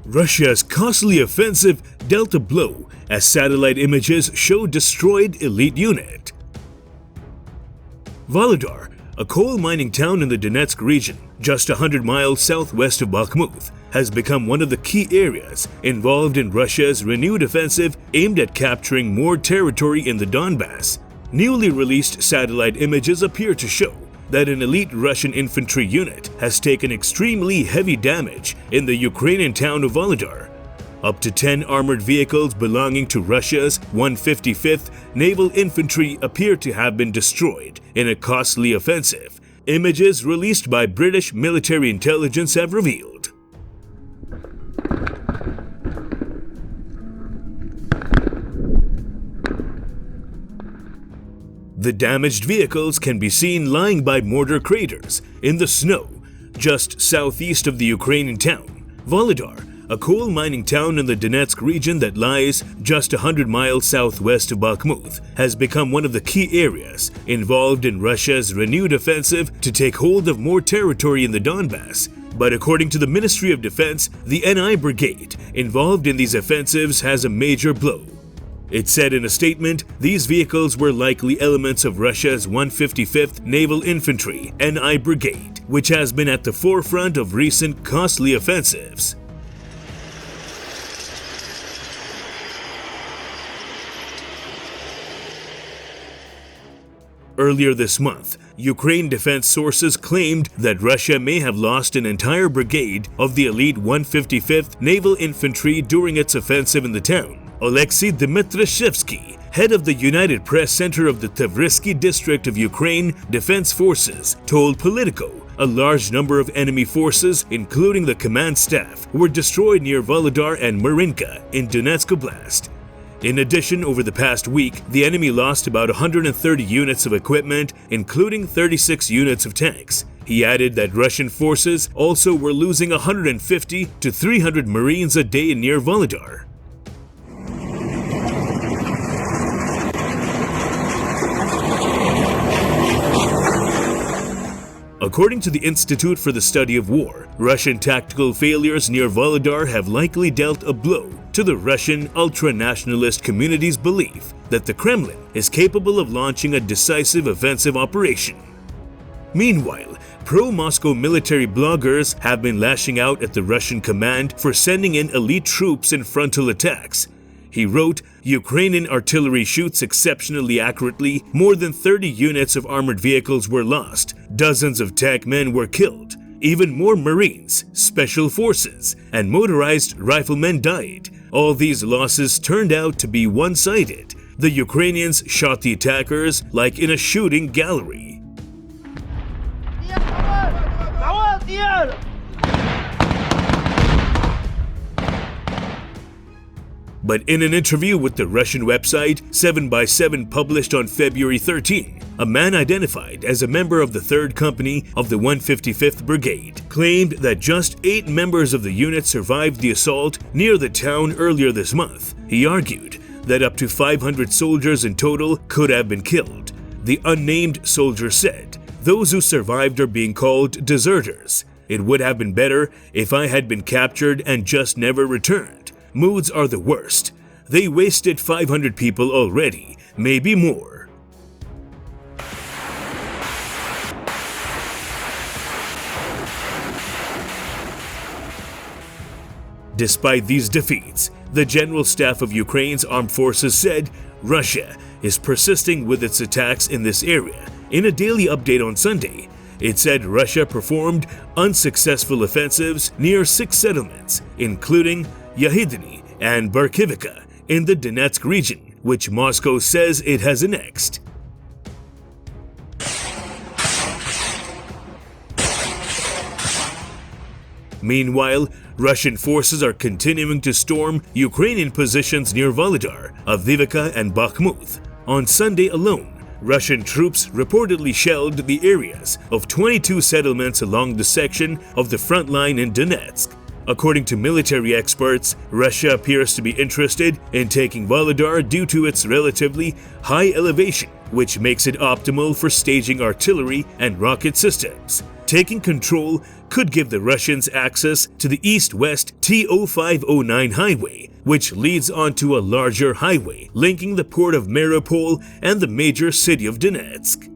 Russia's costly offensive dealt a blow as satellite images show destroyed elite unit. Vuhledar, a coal mining town in the Donetsk region, just 100 miles southwest of Bakhmut, has become one of the key areas involved in Russia's renewed offensive aimed at capturing more territory in the Donbass. Newly released satellite images appear to show that an elite Russian infantry unit has taken extremely heavy damage in the Ukrainian town of Vuhledar. Up to 10 armored vehicles belonging to Russia's 155th Naval Infantry appear to have been destroyed in a costly offensive, images released by British military intelligence have revealed. The damaged vehicles can be seen lying by mortar craters in the snow just southeast of the Ukrainian town. Vuhledar, a coal mining town in the Donetsk region that lies just 100 miles southwest of Bakhmut, has become one of the key areas involved in Russia's renewed offensive to take hold of more territory in the Donbass. But according to the Ministry of Defense, the NI Brigade involved in these offensives has a major blow. It said in a statement, these vehicles were likely elements of Russia's 155th Naval Infantry NI Brigade, which has been at the forefront of recent costly offensives. Earlier this month, Ukraine defense sources claimed that Russia may have lost an entire brigade of the elite 155th Naval Infantry during its offensive in the town. Oleksiy Dmitrishevsky, head of the United Press Center of the Tavrisky district of Ukraine Defense Forces, told Politico a large number of enemy forces, including the command staff, were destroyed near Vuhledar and Marinka in Donetsk Oblast. In addition, over the past week, the enemy lost about 130 units of equipment, including 36 units of tanks. He added that Russian forces also were losing 150 to 300 Marines a day near Vuhledar. According to the Institute for the Study of War, Russian tactical failures near Vuhledar have likely dealt a blow to the Russian ultra-nationalist community's belief that the Kremlin is capable of launching a decisive offensive operation. Meanwhile, pro-Moscow military bloggers have been lashing out at the Russian command for sending in elite troops in frontal attacks. He wrote, Ukrainian artillery shoots exceptionally accurately, more than 30 units of armored vehicles were lost, dozens of tank men were killed, even more Marines, special forces, and motorized riflemen died. All these losses turned out to be one-sided. The Ukrainians shot the attackers like in a shooting gallery. But in an interview with the Russian website 7x7 published on February 13, a man identified as a member of the 3rd Company of the 155th Brigade claimed that just 8 members of the unit survived the assault near the town earlier this month. He argued that up to 500 soldiers in total could have been killed. The unnamed soldier said, "Those who survived are being called deserters. It would have been better if I had been captured and just never returned. Moods are the worst. They wasted 500 people already, maybe more." Despite these defeats, the General Staff of Ukraine's armed forces said Russia is persisting with its attacks in this area. In a daily update on Sunday, it said Russia performed unsuccessful offensives near 6 settlements, including Yahidny and Barkivka in the Donetsk region, which Moscow says it has annexed. Meanwhile, Russian forces are continuing to storm Ukrainian positions near Vuhledar, Avdiivka, and Bakhmut. On Sunday alone, Russian troops reportedly shelled the areas of 22 settlements along the section of the front line in Donetsk. According to military experts, Russia appears to be interested in taking Vuhledar due to its relatively high elevation, which makes it optimal for staging artillery and rocket systems. Taking control could give the Russians access to the east-west T-0509 highway, which leads onto a larger highway linking the port of Mariupol and the major city of Donetsk.